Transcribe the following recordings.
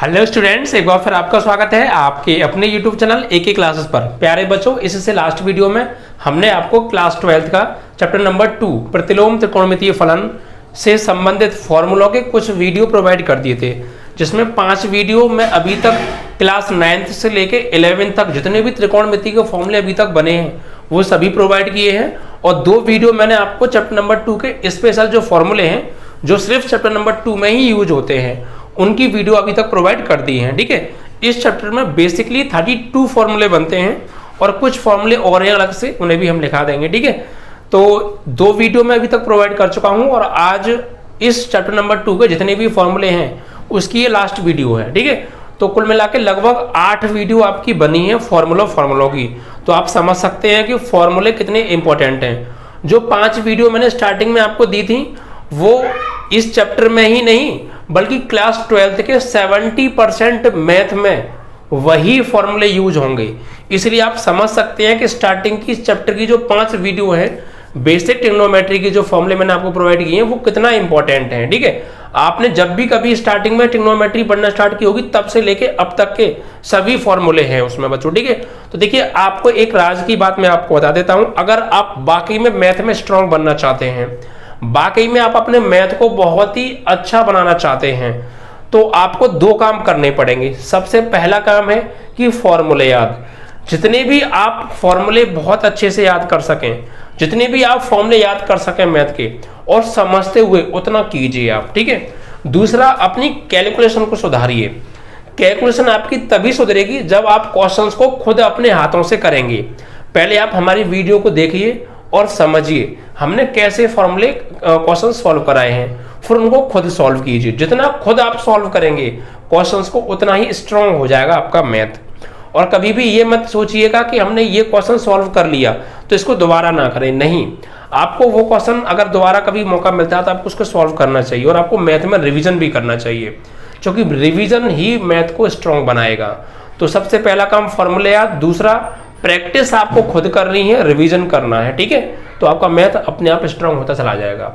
Hello students, एक बार फिर आपका स्वागत है आपके अपने YouTube चैनल AK क्लासेस पर। प्यारे बच्चों, इससे लास्ट वीडियो में हमने आपको क्लास 12th का चैप्टर नंबर 2 प्रतिलोम त्रिकोणमितीय फलन से संबंधित फॉर्मूलों के कुछ वीडियो प्रोवाइड कर दिए थे, जिसमें 5 वीडियो में अभी तक क्लास 9th से लेके 11th तक जितने भी त्रिकोणमिति के फॉर्मूले अभी तक बने हैं वो सभी प्रोवाइड किए हैं। और 2 वीडियो मैंने आपको चैप्टर नंबर 2 के स्पेशल जो फॉर्मूले हैं जो सिर्फ चैप्टर नंबर 2 में ही यूज होते हैं उनकी वीडियो अभी तक प्रोवाइड कर दी है। ठीक है, इस चैप्टर में बेसिकली 32 फॉर्मूले बनते हैं और कुछ फॉर्मूले और हैं अलग से, उन्हें भी हम लिखा देंगे। ठीक है, तो 2 वीडियो में अभी तक प्रोवाइड कर चुका हूं और आज इस चैप्टर नंबर 2 के जितने भी फॉर्मूले हैं उसकी ये लास्ट वीडियो है। ठीक है, तो कुल मिला के लगभग 8 वीडियो आपकी बनी है फॉर्मूलों की। तो आप समझ सकते हैं कि फॉर्मूले कितने इंपॉर्टेंट हैं। जो 5 वीडियो मैंने स्टार्टिंग में आपको दी थी वो इस चैप्टर में ही नहीं बल्कि क्लास 12th के 70% मैथ में वही फॉर्मूले यूज होंगे। इसलिए आप समझ सकते हैं कि स्टार्टिंग की इस चैप्टर की जो 5 वीडियो है बेसिक ट्रिग्नोमेट्री की जो फॉर्मूले मैंने आपको प्रोवाइड किए हैं वो कितना इंपॉर्टेंट है। ठीक है, आपने जब भी कभी स्टार्टिंग में ट्रिग्नोमेट्री पढ़ना स्टार्ट की होगी तब से लेके अब तक के सभी फॉर्मूले हैं उसमें बच्चों। ठीक है, तो देखिए आपको एक राज की बात मैं आपको बता देता हूं। अगर आप बाकी में मैथ में स्ट्रांग बनना चाहते हैं, बाकी में आप अपने मैथ को बहुत ही अच्छा बनाना चाहते हैं, तो आपको 2 काम करने पड़ेंगे। सबसे पहला काम है कि फॉर्मूले याद, जितने भी आप फॉर्मूले बहुत अच्छे से याद कर सकें, जितने भी आप फॉर्मूले याद कर सकें मैथ के और समझते हुए उतना कीजिए आप। ठीक है, दूसरा अपनी कैलकुलेशन को सुधारिए। कैलकुलेशन आपकी तभी सुधरेगी जब आप क्वेश्चंस को खुद अपने हाथों से करेंगे। पहले आप हमारी वीडियो को देखिए और समझिए हमने कैसे फॉर्मूले क्वेश्चन सॉल्व कराए हैं, फिर उनको खुद सॉल्व कीजिए। जितना खुद आप सॉल्व करेंगे क्वेश्चंस को उतना ही स्ट्रांग हो जाएगा आपका मैथ। और कभी भी ये मत सोचिएगा कि हमने ये क्वेश्चन सॉल्व कर लिया तो इसको दोबारा ना करें। नहीं, आपको वो क्वेश्चन अगर दोबारा कभी मौका मिलता है तो आपको उसको सॉल्व करना चाहिए और आपको मैथ में रिविजन भी करना चाहिए, क्योंकि रिविजन ही मैथ को स्ट्रांग बनाएगा। तो सबसे पहला काम फॉर्मूले याद, दूसरा प्रैक्टिस आपको खुद करनी है, रिवीजन करना है। ठीक है, तो आपका मैथ अपने आप स्ट्रांग होता चला जाएगा।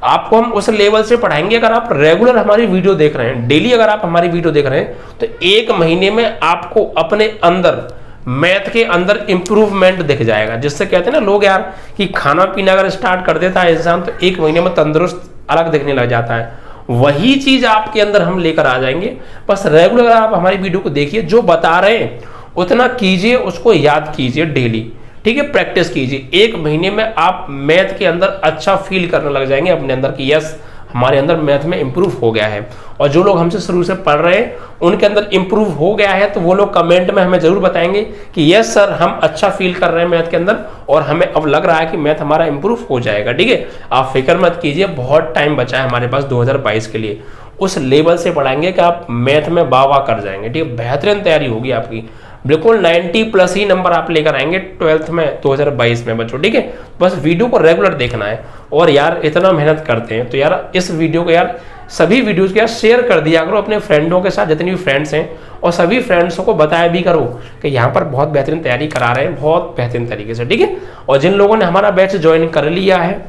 आपको हम उस लेवल से पढ़ाएंगे। अगर आप रेगुलर हमारी वीडियो देख रहे हैं, डेली अगर आप हमारी वीडियो देख रहे हैं तो 1 महीने में आपको अपने अंदर मैथ के अंदर इंप्रूवमेंट दिख जाएगा। जिससे कहते हैं ना लोग यार कि खाना पीना अगर स्टार्ट कर देता है इंसान तो 1 महीने में तंदुरुस्त अलग दिखने लग जाता है। वही चीज आपके अंदर हम लेकर आ जाएंगे। बस रेगुलर आप हमारी वीडियो को देखिए, जो बता रहे हैं उतना कीजिए, उसको याद कीजिए डेली। ठीक है, प्रैक्टिस कीजिए। 1 महीने में आप मैथ के अंदर अच्छा फील करने लग जाएंगे अपने अंदर कि यस हमारे अंदर मैथ में इंप्रूव हो गया है। और जो लोग हमसे शुरू से पढ़ रहे हैं उनके अंदर इंप्रूव हो गया है तो वो लोग कमेंट में हमें जरूर बताएंगे कि यस सर हम अच्छा फील कर रहे हैं मैथ के अंदर और हमें अब लग रहा है कि मैथ हमारा इंप्रूव हो जाएगा। ठीक है, आप फिक्र मत कीजिए, बहुत टाइम बचा है हमारे पास 2022 के लिए। उस लेवल से पढ़ाएंगे कि आप मैथ में वाह कर जाएंगे। ठीक है, बेहतरीन तैयारी होगी आपकी, बिल्कुल 90+ ही नंबर आप लेकर आएंगे 12th में 2022 में बच्चों। ठीक है, बस वीडियो को रेगुलर देखना है। और यार इतना मेहनत करते हैं तो यार इस वीडियो को यार सभी वीडियोस को यार शेयर कर दिया करो अपने फ्रेंडों के साथ, जितने भी फ्रेंड्स हैं, और सभी फ्रेंड्सों को बताया भी करो कि यहाँ पर बहुत बेहतरीन तैयारी करा रहे हैं, बहुत बेहतरीन तरीके से। ठीक है, और जिन लोगों ने हमारा बैच ज्वाइन कर लिया है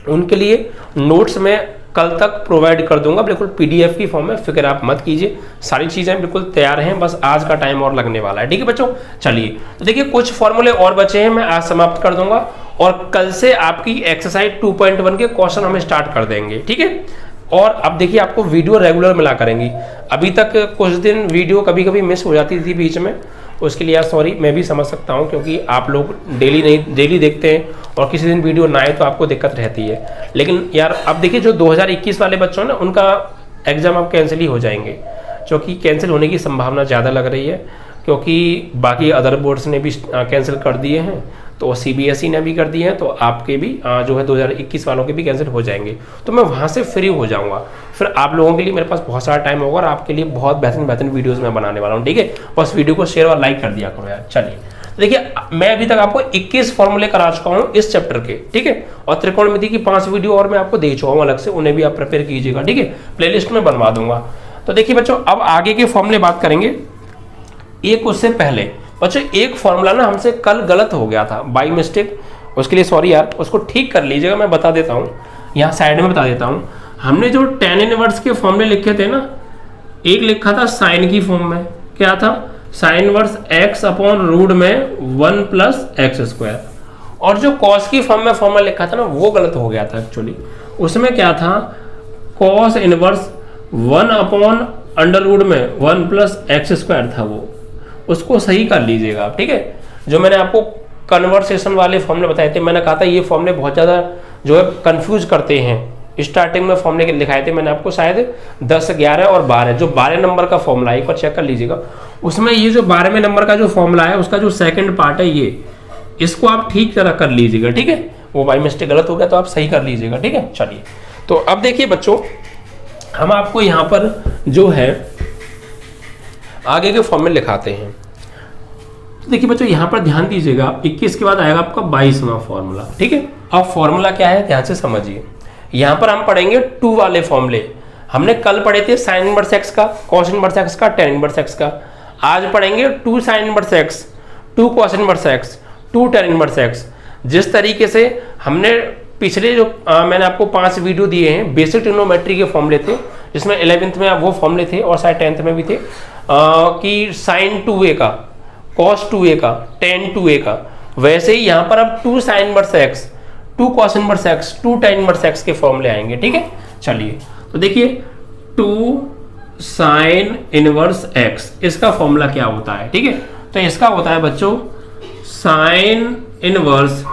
उनके लिए नोट्स में कल तक प्रोवाइड कर दूंगा, बिल्कुल PDF की फॉर्म में। फिक्र आप मत कीजिए, सारी चीजें बिल्कुल तैयार हैं, बस आज का टाइम और लगने वाला है। ठीक है बच्चों, चलिए तो देखिए कुछ फॉर्मूले और बचे हैं, मैं आज समाप्त कर दूंगा और कल से आपकी एक्सरसाइज 2.1 के क्वेश्चन हम स्टार्ट कर देंगे। ठीक है, और अब देखिए आपको वीडियो रेगुलर मिला करेंगी। अभी तक कुछ दिन वीडियो कभी कभी मिस हो जाती थी बीच में, उसके लिए यार सॉरी, मैं भी समझ सकता हूं, क्योंकि आप लोग डेली देखते हैं और किसी दिन वीडियो ना आए तो आपको दिक्कत रहती है। लेकिन यार अब देखिए जो 2021 वाले बच्चों ना उनका एग्जाम अब कैंसिल ही हो जाएंगे, क्योंकि कैंसिल होने की संभावना ज़्यादा लग रही है, क्योंकि बाकी अदर बोर्ड्स ने भी कैंसिल कर दिए हैं, तो CBSE ने भी कर दिए हैं, तो आपके भी जो है 2021 वालों के भी कैंसिल हो जाएंगे। तो मैं वहाँ से फ्री हो जाऊँगा, फिर आप लोगों के लिए मेरे पास बहुत सारा टाइम होगा और आपके लिए बहुत बेहतरीन वीडियोज़ मैं बनाने वाला हूँ। ठीक है, बस वीडियो को शेयर और लाइक कर दिया करो यार। चलिए देखिए मैं अभी तक आपको 21 फॉर्मूले करा चुका हूँ इस चैप्टर के। ठीक है, और त्रिकोणमिति की 5 वीडियो और मैं आपको दे चुका हूँ अलग से, उन्हें भी आप प्रिपेयर कीजिएगा। ठीक है, प्लेलिस्ट में बनवा दूंगा। तो देखिए बच्चों अब आगे के फॉर्मूले बात करेंगे। एक उससे पहले बच्चों एक फॉर्मूला ना हमसे कल गलत हो गया था बाई मिस्टेक, उसके लिए सॉरी यार, उसको ठीक कर लीजिएगा। मैं बता देता हूँ, यहाँ साइड में बता देता हूँ। हमने जो tan इनवर्स के फॉर्मूले लिखे थे ना एक लिखा था साइन की फॉर्म में, क्या था, sine inverse x upon root में 1 प्लस एक्स स्क्वायर, और जो कॉस की फॉर्म में फॉर्मूला लिखा था ना वो गलत हो गया था एक्चुअली। उसमें क्या था, cos inverse 1 upon under root में 1 प्लस एक्स स्क्वायर था, वो उसको सही कर लीजिएगा आप, ठीक है। जो मैंने आपको कन्वर्सेशन वाले फॉर्मूले बताए थे, मैंने कहा था ये फॉर्मूले बहुत ज़्यादा जो है कंफ्यूज करते हैं। स्टार्टिंग में फॉर्मूले लिखाए थे मैंने आपको, शायद 10, 11 और 12, जो 12 नंबर का फॉर्मूला है एक बार चेक कर लीजिएगा। उसमें ये जो 12वें नंबर का जो फॉर्मूला है उसका जो सेकंड पार्ट है ये, इसको आप ठीक तरह कर लीजिएगा, ठीक है। वो बाई मिस्टेक गलत हो गया तो आप सही कर लीजिएगा, ठीक है। चलिए, तो अब देखिए बच्चों, हम आपको यहाँ पर जो है आगे के फॉर्मूले लिखाते हैं। तो देखिए बच्चों, यहाँ पर ध्यान दीजिएगा, 21 के बाद आएगा आपका 22वां फॉर्मूला, ठीक है। अब फॉर्मूला क्या है ध्यान से समझिए। यहाँ पर हम पढ़ेंगे 2 वाले फॉर्मूले। हमने कल पढ़े थे साइन इनवर्स एक्स का, कॉस इनवर्स एक्स का, टेन इनवर्स एक्स का। आज पढ़ेंगे 2 sine inverse x, 2 cos inverse x, 2 tan inverse x. जिस तरीके से हमने पिछले जो मैंने आपको 5 वीडियो दिए हैं, बेसिक ट्रिग्नोमेट्री के फॉर्मूले थे, जिसमें 11th में वो फॉर्मूले थे और शायद 10th में भी थे, कि साइन 2a का, कॉस 2a का, टेन 2a का। वैसे ही यहाँ पर अब 2 sine inverse x, 2 cos inverse x, 2 tan inverse x के फॉर्मूले आएंगे, ठीक है। चलिए, तो देखिए 2 साइन इनवर्स एक्स, इसका फॉर्मूला क्या होता है, ठीक है। तो इसका होता है बच्चों साइन इनवर्स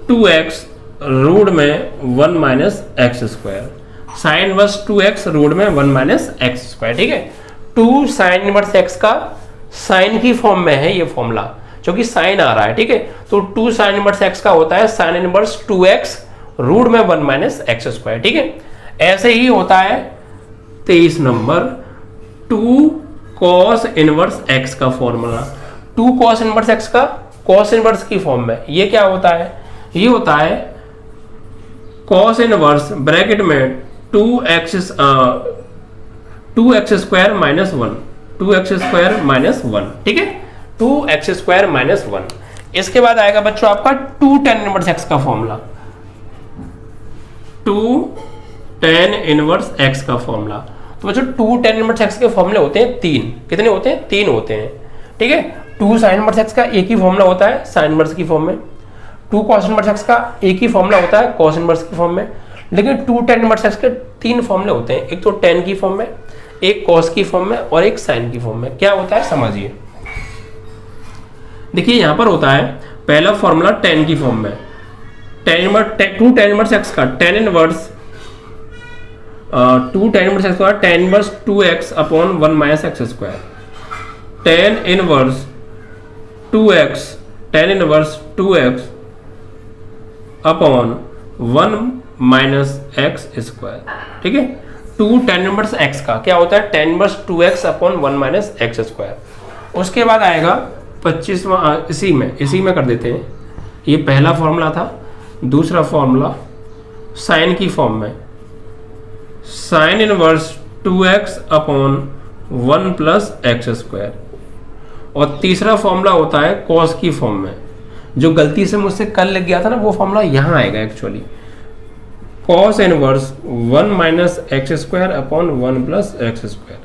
2x रूट में 1 minus x square, sine inverse 2x root में 1 माइनस एक्स स्क्वायर, ठीक है। 2 साइन इनवर्स एक्स का साइन की फॉर्म में है ये फॉर्मूला, क्योंकि साइन आ रहा है, ठीक है। तो 2 साइन इनवर्स एक्स का होता है साइन इनवर्स 2x रूट में 1 माइनस एक्स स्क्वायर, ठीक है। ऐसे ही होता है 23 नंबर 2 कॉस इनवर्स एक्स का फॉर्मूला। 2 कॉस इनवर्स एक्स का कॉस इनवर्स की फॉर्म में ये क्या होता है, ये होता है कॉस इनवर्स ब्रैकेट में 2x square minus 1, 2x square minus 1, ठीक है, 2x स्क्वायर माइनस 1। इसके बाद आएगा बच्चों आपका 2 टेन इनवर्स एक्स का फॉर्मूला, 2 टेन इनवर्स एक्स का फॉर्मूला। तो बच्चों 2 टेन इनवर्स एक्स के फॉर्मूले होते हैं 3, कितने होते हैं, 3 होते हैं, ठीक है। 2 साइन इनवर्स एक्स का एक ही फॉर्मूला होता है साइन इनवर्स की फॉर्म में, 2 कॉस इनवर्स एक्स का एक ही फॉर्मूला होता है कॉस इनवर्स की फॉर्म में, लेकिन 2 टेन इनवर्स एक्स के 3 फॉर्मूले होते हैं, एक तो टेन की फॉर्म में, एक कॉस की फॉर्म में और एक साइन की फॉर्म में। क्या होता है समझिए, देखिए यहां पर होता है पहला फॉर्मूला टेन की फॉर्म में, 2 टेन इनवर्स एक्स का tan inverse 2 tan inverse x का tan inverse 2x upon 1 minus x square, tan inverse 2x, tan inverse 2x upon 1 minus x square, ठीक है। 2 टेन इनवर्स एक्स का क्या होता है, ten inverse 2x upon 1 minus x square. उसके बाद आएगा 25वां, इसी में कर देते हैं, ये पहला फॉर्मूला था। दूसरा फॉर्मूला साइन की फॉर्म में, sign inverse 2x upon 1 plus x square. और तीसरा फॉर्मूला होता है कॉस की फॉर्म में, जो गलती से मुझसे कल लग गया था ना, वो फॉर्मूला यहाँ आएगा actually, cos inverse 1 minus x square upon 1 plus x square,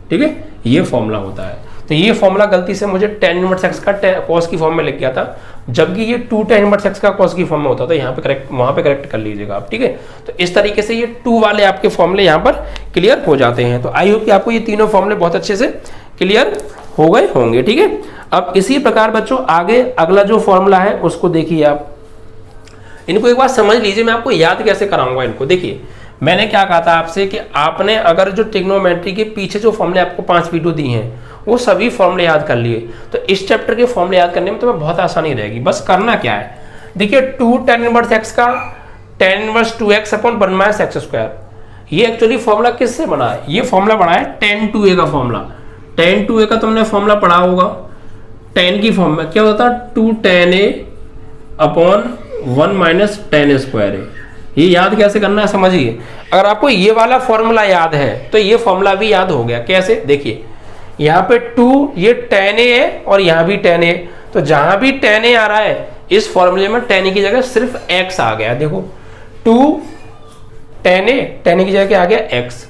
ठीक है, ये फॉर्मूला होता है। तो ये फॉर्मूला गलती से मुझे टेन इनवर्स एक्स का कॉस की फॉर्म में लिख गया था, जबकि ये 2 टेन इनवर्स एक्स का कॉस की फॉर्म में होता था। यहाँ पे करेक्ट, वहां पे करेक्ट कर लीजिएगा आप, ठीक है। तो इस तरीके से ये 2 वाले आपके फॉर्मूले यहाँ पर क्लियर हो जाते हैं। तो आई होप कि आपको ये तीनों फॉर्मूले बहुत अच्छे से क्लियर हो गए होंगे, ठीक है। अब इसी प्रकार बच्चों आगे अगला जो फॉर्मूला है उसको देखिए आप, इनको एक बार समझ लीजिए, मैं आपको याद कैसे कराऊंगा इनको। देखिए मैंने क्या कहा था आपसे कि आपने अगर जो ट्रिग्नोमेट्री के पीछे जो फॉर्मूले आपको 5 वीडियो दी हैं वो सभी फॉर्मूले याद कर लिए, तो इस चैप्टर के फॉर्मूले याद करने में तुम्हें बहुत आसानी रहेगी। बस करना क्या है, देखिए 2 टेन इनवर्स एक्स का tan inverse 2x upon 1 minus x square, ये एक्चुअली फॉर्मूला किससे बना है, ये फॉर्मूला बना है टेन 2a का फॉर्मूला। टेन 2a का तुमने फॉर्मूला पढ़ा होगा, टेन की फॉर्म में क्या होता है 2 ten a upon 1 minus ten square है। ये याद कैसे करना है समझिए, अगर आपको ये वाला फॉर्मूला याद है तो ये फॉर्मूला भी याद हो गया। कैसे, देखिए यहाँ पे 2 ये tan a है और यहाँ भी tan a, तो जहां भी tan a आ रहा है इस फॉर्मूले में tan a की जगह सिर्फ x आ गया। देखो 2 tan a की जगह क्या आ गया x,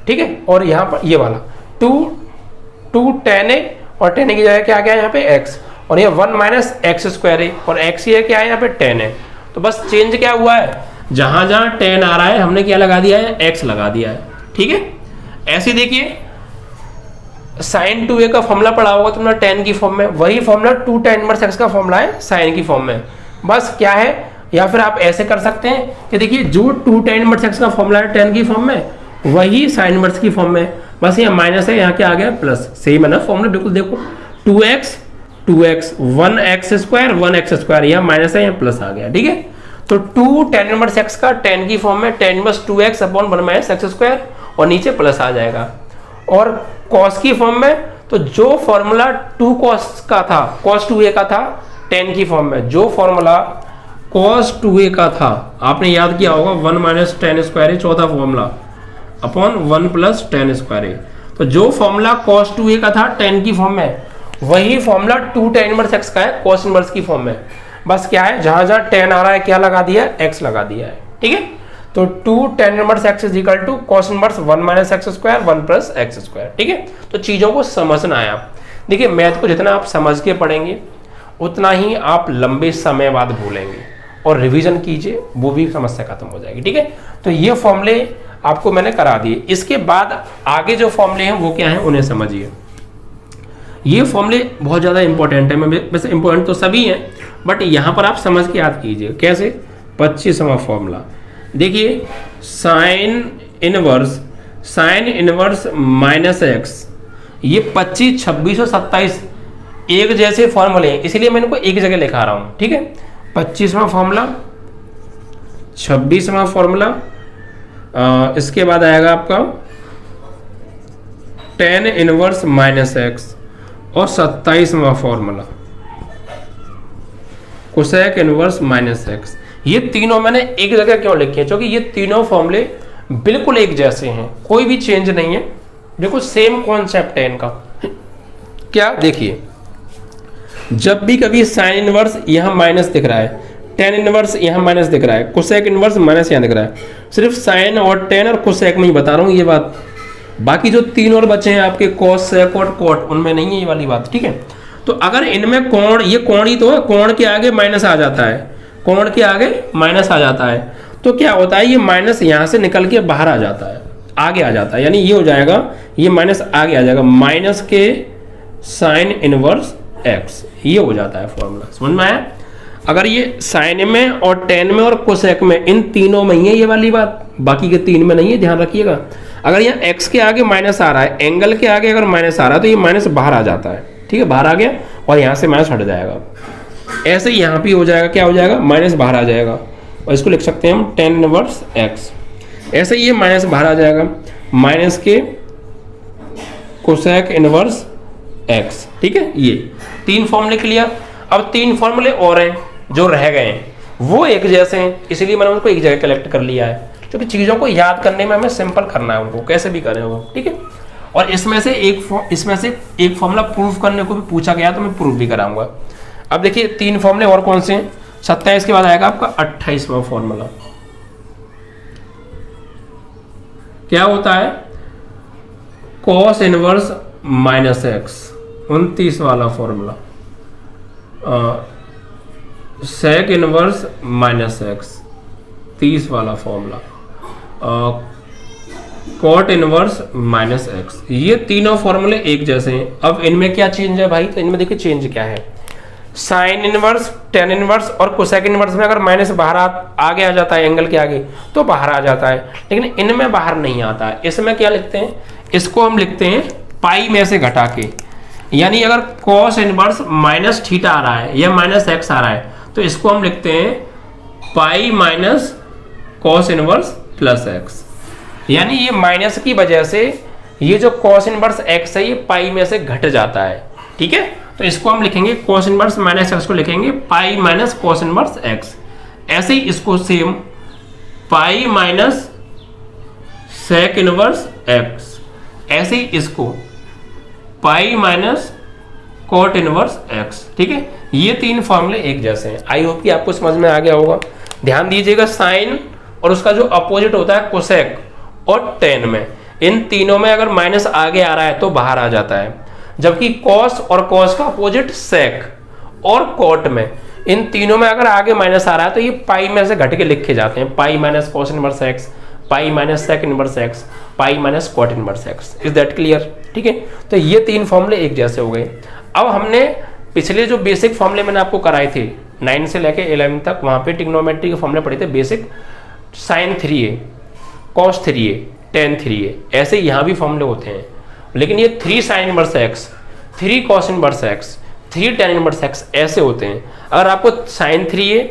ठीक है। और यहाँ पर ये वाला 2 tan a और tan a की जगह क्या आ गया यहाँ पे x, और ये 1 माइनस एक्स स्क्वायर है और x ये क्या है यहाँ पे tan है। तो बस चेंज क्या हुआ है, जहां जहां tan आ रहा है हमने क्या लगा दिया है, x लगा दिया है, ठीक है। ऐसे देखिए sin 2a का फॉर्मूला पढ़ा होगा तुमने tan की फॉर्म में, वही फॉर्मूला 2 tan इनवर्स x का फॉर्मूला है sin की फॉर्म में। बस क्या है, या फिर आप ऐसे कर सकते हैं कि देखिए जो 2 tan इनवर्स x का फॉर्मूला है tan की फॉर्म में, वही sin इनवर्स की फॉर्म में, बस यहाँ माइनस है, यहाँ क्या आ गया प्लस। सेम है ना फॉर्मूला, बिल्कुल देखो 2x 1x square 1x square, यहाँ माइनस है, यहाँ प्लस आ गया, ठीक है। तो 2 tan इनवर्स x का tan की फॉर्म में tan inverse 2x upon 1 minus x square और नीचे प्लस आ जाएगा। और cos की फॉर्म में तो जो फॉर्मूला 2 cos का था, cos 2a का था tan की फॉर्म में, जो फॉर्मूला cos 2a का था आपने याद किया होगा 1 माइनस tan स्क्वायर है चौथा formula upon 1 plus tan square है। तो जो फॉर्मूला cos 2a का था tan की फॉर्म में, वही फॉर्मूला 2 tan इनवर्स x का है cos इनवर्स की फॉर्म में। बस क्या है, जहां जहां tan आ रहा है क्या लगा दिया है, x लगा दिया है, ठीक है। तो 2 tan inverse x is equal to cos inverse 1 minus x square 1 plus x square, ठीक है। तो चीजों को समझना है आप। देखिए मैथ को जितना आप समझ के पढ़ेंगे उतना ही आप लंबे समय बाद भूलेंगे, और रिवीजन कीजिए वो भी समस्या खत्म हो जाएगी, ठीक है। तो ये फॉर्मूले आपको मैंने करा दिए। इसके बाद आगे जो फॉर्मूले हैं वो क्या है उन्हें समझिए। ये फॉर्मूले बहुत ज़्यादा इंपॉर्टेंट है, वैसे इंपॉर्टेंट तो सभी हैं बट यहाँ पर आप समझ के याद कीजिए। कैसे, 25वां फॉर्मूला देखिए, साइन इनवर्स माइनस एक्स, ये 25, 26 और 27 एक जैसे फॉर्मूले हैं, इसलिए मैं इनको एक जगह लिखा रहा हूँ, ठीक है। 25वां फॉर्मूला, 26वां फॉर्मूला, इसके बाद आएगा आपका tan इनवर्स माइनस एक्स, और 27वां formula cosec inverse minus x. ये तीनों मैंने एक जगह क्यों लिखे हैं, क्योंकि ये तीनों फॉर्मूले बिल्कुल एक जैसे हैं, कोई भी चेंज नहीं है, बिल्कुल सेम कॉन्सेप्ट है इनका। क्या देखिए, जब भी कभी साइन इनवर्स यहां माइनस दिख रहा है, tan इनवर्स यहां माइनस दिख रहा है, कोसेक इनवर्स माइनस यहां दिख रहा है, सिर्फ साइन और tan और कोसेक में ही बता रहा हूं ये बात, बाकी जो तीन और बचे हैं आपके कॉस, सेक और कॉट, उनमें नहीं है ये वाली बात, ठीक है। तो अगर इनमें कोण, ये कोण ही तो है, कोण के आगे माइनस आ जाता है, कोण के आगे माइनस आ जाता है, तो क्या होता है, ये माइनस यहां से निकल के बाहर आ जाता है, आगे आ जाता है, यानी ये हो जाएगा, ये माइनस आगे आ जाएगा, माइनस के साइन इनवर्स एक्स, ये हो जाता है फॉर्मूला। समझ में आया। अगर ये साइन में और tan में और कोसेक में, इन तीनों में ही है ये वाली बात, बाकी के तीन में नहीं है, ध्यान रखिएगा। अगर यहाँ x के आगे माइनस आ रहा है, एंगल के आगे अगर माइनस आ रहा है तो ये माइनस बाहर आ जाता है, ठीक है, बाहर आ गया और यहाँ से माइनस हट जाएगा। ऐसे ही यहाँ भी हो जाएगा, क्या हो जाएगा, माइनस बाहर आ जाएगा, और इसको लिख सकते हैं हम tan इनवर्स x। ऐसे ही ये माइनस बाहर आ जाएगा, माइनस के कोसेक इनवर्स x, ठीक है। ये तीन फॉर्मूले क्लियर। अब तीन फॉर्मूले और हैं जो रह गए हैं, वो एक जैसे हैं, इसलिए मैंने उनको एक जगह कलेक्ट कर लिया है, क्योंकि चीज़ों को याद करने में हमें सिंपल करना है, उनको कैसे भी करें वो, ठीक है। और इसमें से एक फॉर्मूला प्रूफ करने को भी पूछा गया तो मैं प्रूफ भी कराऊंगा। अब देखिए तीन फॉर्मूले और कौन से हैं, 27 के बाद आएगा आपका 28वां फॉर्मूला। क्या होता है, कॉस इनवर्स माइनस एक्स, 29 वाला formula, sec inverse minus X, 30 वाला formula, cot inverse minus x. ये तीनों फॉर्मूले एक जैसे हैं। अब इनमें क्या चेंज है भाई, तो इनमें देखिए चेंज क्या है, साइन इनवर्स, tan इनवर्स और कोसेक इनवर्स में अगर माइनस बाहर आगे आ जाता है, एंगल के आगे, तो बाहर आ जाता है, लेकिन इनमें बाहर नहीं आता है। इसमें क्या लिखते हैं, इसको हम लिखते हैं पाई में से घटा के, यानी अगर कॉस इनवर्स माइनस थीटा आ रहा है या माइनस एक्स आ रहा है तो इसको हम लिखते हैं pi minus cos inverse plus x, यानी ये माइनस की वजह से ये जो कॉस इनवर्स एक्स है ये पाई में से घट जाता है, ठीक है। तो इसको हम लिखेंगे कॉस इनवर्स माइनस एक्स को लिखेंगे pi minus cos inverse X. ऐसे ही इसको same pi minus sec inverse X, ऐसे ही इसको pi minus cot inverse X, ठीक है। ये तीन फॉर्मूले एक जैसे हैं। आई होप कि आपको समझ में आ गया होगा। ध्यान दीजिएगा, साइन और उसका जो अपोजिट होता है कोसेक और tan में, इन तीनों में अगर माइनस आगे आ रहा है तो बाहर आ जाता है, जबकि कॉस और कॉस का अपोजिट सेक और कॉट में, इन तीनों में अगर आगे माइनस आ रहा है तो ये पाई में से घट के लिखे जाते हैं, pi minus cos inverse X, pi minus sec inverse X, pi minus cot inverse X. Is that clear? ठीक है, तो ये तीन फॉर्मूले एक जैसे हो गए। अब हमने पिछले जो बेसिक फॉर्मूले मैंने आपको कराए थे 9 से लेके 11 तक, वहां पे ट्रिग्नोमेट्री के फॉर्मूले पढ़े थे basic, sign 3a, cos 3a, ten 3a, ऐसे यहाँ भी फॉर्मूले होते हैं। लेकिन ये 3 sine inverse x, 3 cos inverse x, 3 tan inverse X ऐसे होते हैं। अगर आपको साइन 3a,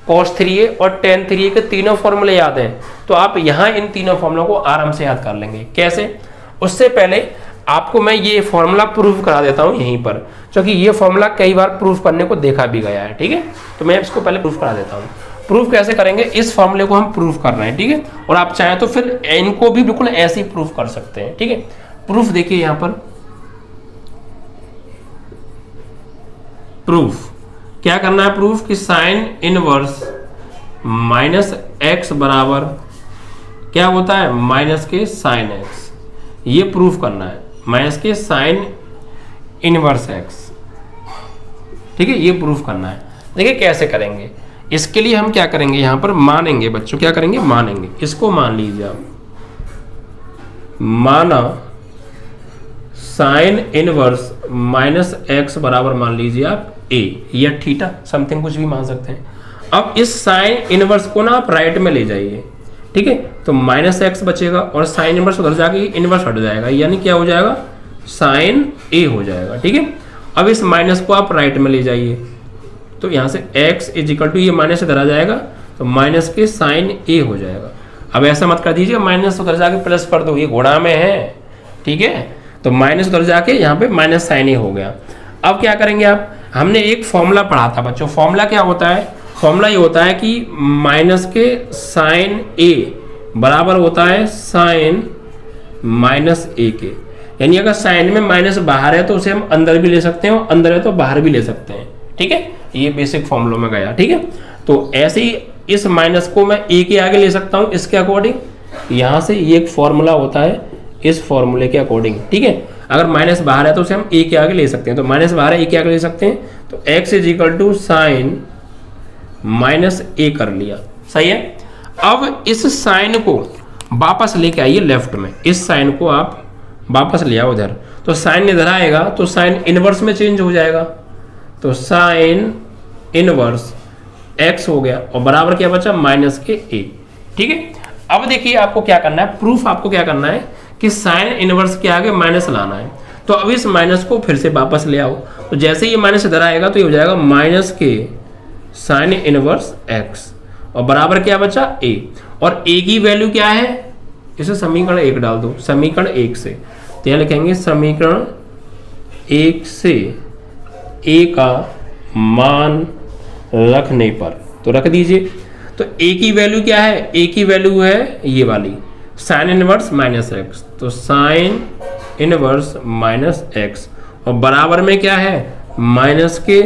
कॉस 3a और टेन 3a के तीनों फॉर्मूले याद हैं तो आप यहाँ इन तीनों फॉर्मूलों को आराम से याद कर लेंगे। कैसे? उससे पहले आपको मैं ये फॉर्मूला प्रूव करा देता हूँ यहीं पर, क्योंकि ये फॉर्मूला कई बार प्रूव करने को देखा भी गया है। ठीक है, तो मैं इसको पहले प्रूफ करा देता हूँ। प्रूफ कैसे करेंगे? इस फॉर्मूले को हम प्रूफ कर रहे हैं, ठीक है, और आप चाहें तो फिर इनको भी बिल्कुल ऐसे ही प्रूफ कर सकते हैं। ठीक है, प्रूफ देखिए यहाँ पर, प्रूफ क्या करना है? प्रूफ कि साइन इनवर्स माइनस एक्स बराबर क्या होता है? माइनस के साइन एक्स, ये प्रूफ करना है, माइनस के साइन इनवर्स एक्स। ठीक है, ये प्रूफ करना है। देखिए कैसे करेंगे, इसके लिए हम क्या करेंगे, यहां पर मानेंगे बच्चों, क्या करेंगे? मानेंगे। इसको मान लीजिए आप, माना साइन इनवर्स माइनस एक्स बराबर मान लीजिए आप ए या थीटा, समथिंग कुछ भी मान सकते हैं। अब इस साइन इनवर्स को ना आप राइट में ले जाइए, ठीक है, तो माइनस एक्स बचेगा और साइन इनवर्स उधर जाके इनवर्स हट जाएगा, यानी क्या हो जाएगा? साइन ए हो जाएगा। ठीक है, अब इस माइनस को आप राइट में ले जाइए, तो यहां से x इज इक्वल टू, ये माइनस इधर आ जाएगा तो माइनस के साइन ए हो जाएगा। अब ऐसा मत कर दीजिए माइनस उधर जाके प्लस कर दो, ये घोड़ा में है। ठीक है, तो माइनस उधर जाके यहाँ पे माइनस साइन ए हो गया। अब क्या करेंगे आप? हमने एक फॉर्मूला पढ़ा था बच्चों, फॉर्मूला क्या होता है? फॉर्मूला ये होता है कि माइनस के साइन ए बराबर होता है साइन माइनस ए के, यानी अगर साइन में माइनस बाहर है तो उसे हम अंदर भी ले सकते हैं और अंदर है तो बाहर भी ले सकते हैं। ठीक है, ये बेसिक फॉर्मूलों में गया। ठीक है, तो ऐसे ही इस माइनस को मैं ए के आगे ले सकता हूं इसके अकॉर्डिंग, यहां से ये एक फॉर्मूला होता है इस फॉर्मूले के अकॉर्डिंग। ठीक है, अगर माइनस बाहर है तो उसे हम ए के आगे ले सकते हैं, तो माइनस बाहर है ए के आगे ले सकते हैं, तो x is equal to sine minus a कर लिया। सही है, अब इस साइन को वापस लेके आइए लेफ्ट में, इस साइन को आप वापस ले आओ उधर, तो साइन इधर आएगा तो साइन इनवर्स में चेंज हो जाएगा, तो साइन इनवर्स x हो गया और बराबर क्या बचा? माइनस के a। ठीक है, अब देखिए आपको क्या करना है, प्रूफ आपको क्या करना है कि साइन इनवर्स के आगे माइनस लाना है, तो अब इस माइनस को फिर से वापस ले आओ, तो जैसे ये माइनस इधर आएगा तो ये हो जाएगा माइनस के साइन इनवर्स x और बराबर क्या बचा? a, और a की वैल्यू क्या है? इसे समीकरण 1 डाल दो, समीकरण 1 से, तो यहां लिखेंगे समीकरण 1 से a का मान रखने पर, तो रख दीजिए। तो a की वैल्यू क्या है? a की वैल्यू है ये वाली साइन इनवर्स माइनस एक्स, तो साइन इनवर्स माइनस एक्स और बराबर में क्या है? माइनस के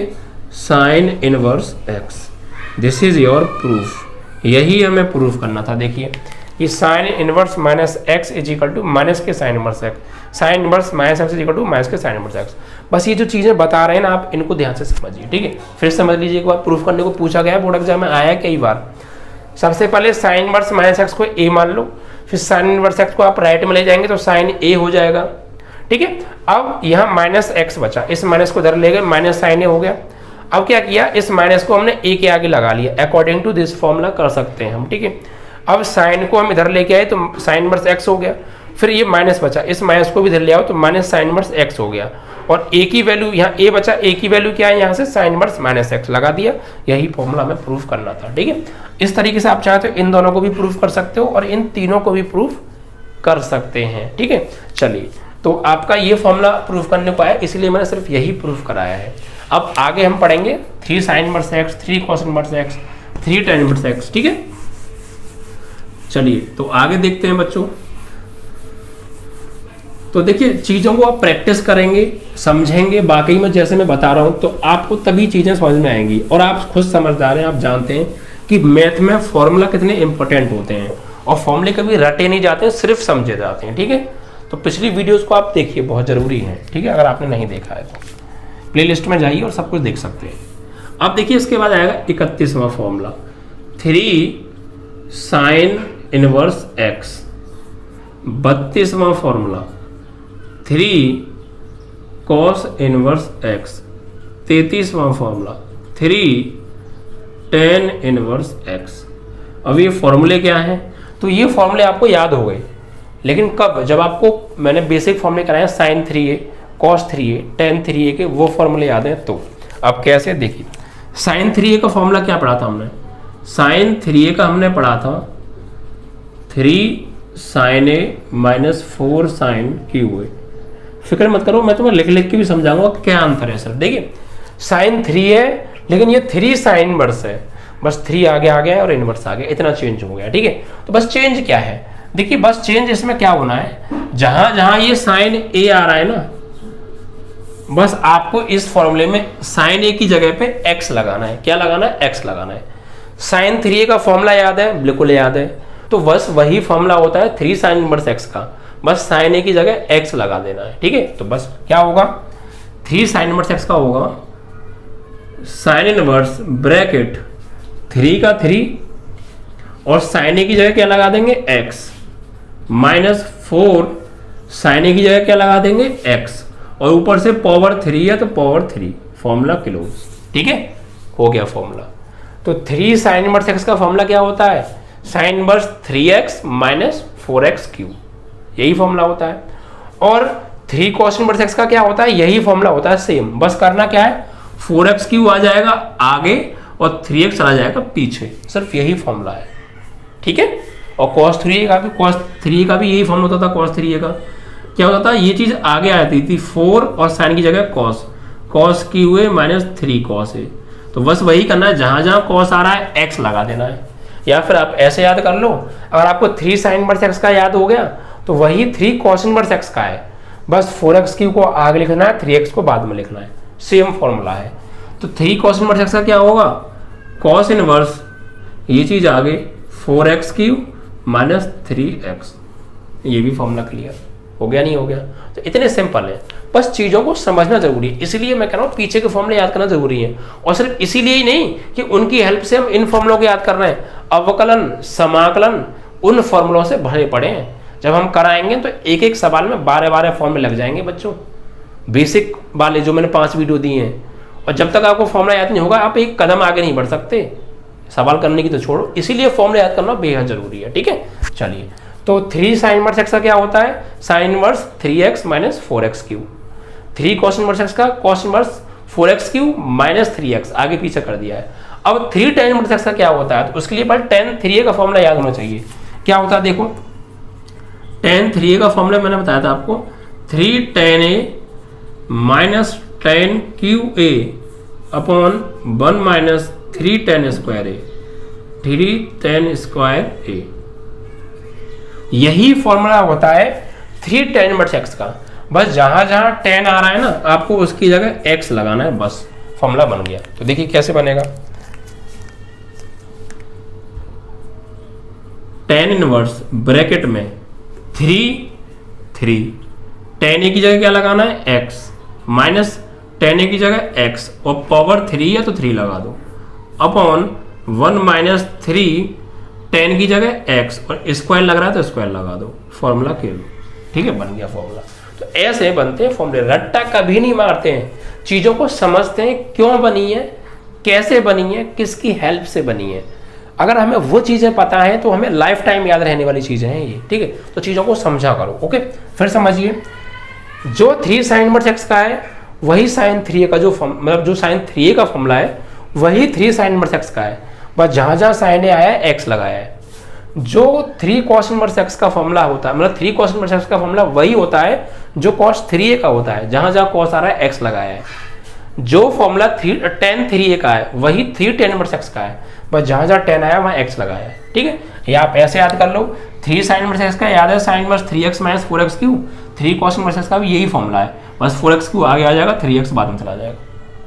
sine inverse x. This is your proof, यही हमें प्रूफ करना था। देखिए कि sine inverse minus x is equal to minus के sine inverse x, sine inverse minus x is equal to minus के साइन इनवर्स एक्स। बस ये जो चीजें बता रहे हैं ना आप इनको ध्यान से समझिए। ठीक है, फिर समझ लीजिए, एक बार प्रूफ करने को पूछा गया बोर्ड एग्जाम में आया कई बार। सबसे पहले साइन इनवर्स माइनस एक्स को ए मान लो, फिर साइन इनवर्स एक्स को आप राइट में ले जाएंगे तो साइन ए हो जाएगा। ठीक है, अब यहाँ माइनस एक्स बचा, इस माइनस को इधर ले गए, माइनस साइन ए हो गया। अब क्या किया, इस माइनस को हमने ए के आगे लगा लिया, अकॉर्डिंग टू दिस फॉर्मूला कर सकते हैं हम। ठीक है, अब साइन को हम इधर लेके आए तो साइन इनवर्स एक्स हो गया, फिर ये माइनस बचा, इस माइनस को भी इधर ले आओ तो माइनस साइन इनवर्स एक्स हो गया, और ए की वैल्यू यहाँ ए बचा, ए की वैल्यू क्या है? यहाँ से साइन इनवर्स माइनस एक्स लगा दिया। यही फॉर्मूला हमें प्रूफ करना था। ठीक है, इस तरीके से आप चाहते हो इन दोनों को भी प्रूफ कर सकते हो और इन तीनों को भी प्रूफ कर सकते हैं। ठीक है, चलिए, तो आपका ये फॉर्मूला प्रूफ करने को आया, इसलिए मैंने सिर्फ यही प्रूफ कराया है। अब आगे हम पढ़ेंगे 3 sine inverse x, 3 cos inverse x, 3 tan inverse X. ठीक है, चलिए तो आगे देखते हैं बच्चों। तो देखिए चीजों को आप प्रैक्टिस करेंगे, समझेंगे वाकई में जैसे मैं बता रहा हूं, तो आपको तभी चीजें समझ में आएंगी। और आप खुद समझदार हैं, आप जानते हैं कि मैथ में फॉर्मूला कितने इंपॉर्टेंट होते हैं, और फॉर्मूले कभी रटे नहीं जाते हैं, सिर्फ समझे जाते हैं। ठीक है, तो पिछली वीडियोस को आप देखिए, बहुत ज़रूरी है। ठीक है, अगर आपने नहीं देखा है तो प्लेलिस्ट में जाइए और सब कुछ देख सकते हैं। अब देखिए इसके बाद आएगा 31वां फॉर्मूला, 3 साइन इनवर्स एक्स। 32वां फॉर्मूला 3 कॉस इनवर्स एक्स। 33वां फॉर्मूला 3 टेन इनवर्स एक्स। अब ये फॉर्मूले क्या हैं? तो ये फॉर्मूले आपको याद हो गए, लेकिन कब? जब आपको मैंने बेसिक फॉर्मूले कराए sign 3a, cos 3a, ten 3a के वो फॉर्मूले याद हैं। तो अब कैसे, देखिए साइन 3a का फॉर्मूला क्या पढ़ा था हमने? साइन 3a का हमने पढ़ा था 3 sine a minus 4 sine cube A. फिक्र मत करो, मैं तुम्हें लिख लिख के भी समझाऊंगा क्या अंतर है सर। देखिए साइन 3 है, लेकिन ये 3 साइन इनवर्स है, बस 3 आगे आ गया और इनवर्स आ गया, इतना चेंज हो गया। ठीक है, तो बस चेंज क्या है? देखिए बस चेंज इसमें क्या होना है, जहां जहां ये साइन ए आ रहा है ना, बस आपको इस फॉर्मूले में साइन ए की जगह पे एक्स लगाना है। क्या लगाना है? एक्स लगाना है। साइन 3a का फॉर्मूला याद है? बिल्कुल याद है। तो बस वही फॉर्मूला होता है 3 साइन इनवर्स एक्स का, बस साइन ए की जगह एक्स लगा देना है। ठीक है, तो बस क्या होगा, 3 साइन इनवर्स एक्स का होगा साइन इनवर्स ब्रैकेट 3 का 3 और साइन ए की जगह क्या लगा देंगे? एक्स माइनस 4 साइन ए की जगह क्या लगा देंगे? एक्स, और ऊपर से पावर 3 है तो पावर 3, फॉर्मूला क्लोज। ठीक है, हो गया फॉर्मूला। तो 3 साइन इनवर्स एक्स का फॉर्मूला क्या होता है? Sine inverse 3x minus 4x cube, यही फॉर्मूला होता है। और 3 कॉस इनवर्स एक्स का क्या होता है? यही फॉर्मूला होता है सेम, बस करना क्या है, 4x क्यूब आ जाएगा आगे और 3x चला जाएगा पीछे, सिर्फ यही फॉर्मूला है। ठीक है, और cos 3a का भी यही फॉर्मूला होता था। cos 3a का क्या होता था? ये चीज आगे आती थी 4 और साइन की जगह cos Q A minus 3 cos ए। तो बस वही करना है, जहां जहां cos आ रहा है x लगा देना है। या फिर आप ऐसे याद कर लो, अगर आपको 3 साइन इनवर्स एक्स का याद हो गया तो वही 3 कॉस इनवर्स एक्स का है, बस 4x क्यू को आगे लिखना है, 3x को बाद में लिखना है, सेम फॉर्मूला है। तो 3 कॉस इनवर्स एक्स का क्या होगा? कॉस इनवर्स ये चीज आगे 4x क्यू माइनस 3x, ये भी फॉर्मूला क्लियर हो गया? नहीं हो गया? तो इतने सिंपल है, बस चीज़ों को समझना जरूरी है। इसलिए मैं कह रहा हूँ पीछे के फॉर्मूले याद करना जरूरी है, और सिर्फ इसीलिए ही नहीं कि उनकी हेल्प से हम इन फॉर्मूलों को याद कर रहे हैं। अवकलन, समाकलन उन फॉर्मूलों से भरे पड़े हैं। जब हम कराएंगे तो एक एक सवाल में 12-12 फॉर्मूले लग जाएंगे बच्चों, बेसिक वाले जो मैंने 5 वीडियो दिए हैं। और जब तक आपको फॉर्मूला याद नहीं होगा आप एक कदम आगे नहीं बढ़ सकते, सवाल करने की तो छोड़ो। इसीलिए फॉर्मूला याद करना बेहद जरूरी है। ठीक है, चलिए, तो 3 साइन इनवर्स एक्स का क्या होता है? Sine inverse 3x minus 4x cube. 3 cos inverse x का cos inverse 4x cube minus 3x, आगे पीछे कर दिया है। अब 3 टेन इनवर्स एक्स का क्या होता है? तो उसके लिए पर टेन 3a का फॉर्मूला याद होना चाहिए। क्या होता है देखो, टेन 3a का फॉर्मूला मैंने बताया था आपको, 3 tan a minus tan cube a upon 1 minus 3 tan square a, 3 tan square a. यही फॉर्मूला होता है 3 टेन इनवर्स एक्स का, बस जहां जहां टेन आ रहा है ना आपको उसकी जगह एक्स लगाना है, बस फॉर्मूला बन गया। तो देखिए कैसे बनेगा, टेन इनवर्स ब्रैकेट में 3 टेन ए की जगह क्या लगाना है? एक्स माइनस टेन ए की जगह एक्स, और पावर 3 है तो 3 लगा दो, अपॉन 1 माइनस 3 टेन की जगह एक्स, और स्क्वायर लग रहा है तो स्क्वायर लगा दो, फॉर्मूला के लो। ठीक है, बन गया फॉर्मूला। तो ऐसे बनते हैं फॉर्मूले, रट्टा कभी नहीं मारते हैं, चीज़ों को समझते हैं क्यों बनी है, कैसे बनी है, किसकी हेल्प से बनी है। अगर हमें वो चीज़ें पता है तो हमें लाइफ टाइम याद रहने वाली चीज़ें हैं ये। ठीक है, तो चीज़ों को समझा करो। ओके, फिर समझिए, जो 3 साइन इनवर्स एक्स का है वही साइन 3a का जो मतलब जो साइन 3a का फॉर्मूला है वही 3 साइन इनवर्स एक्स का है, बस जहां जहां साइन ए आया है एक्स लगाया है। जो 3 कॉस इनवर्स एक्स का फॉर्मूला होता है, मतलब 3 कॉस इनवर्स एक्स का फॉर्मूला वही होता है जो कॉस 3a का होता है, जहां जहां कॉस आ रहा है एक्स लगाया है। जो फॉर्मूला टेन 3a का है वही 3 टेन इनवर्स एक्स का है, बस जहां जहां टेन आया वहां एक्स लगाया है। ठीक है, ये आप ऐसे याद कर लो, 3 साइन इनवर्स एक्स का याद है sine inverse 3x minus 4x cube, 3 cos inverse x का भी यही फॉर्मूला है, बस 4x क्यूब आगे आ जाएगा, 3x बाद में चला जाएगा।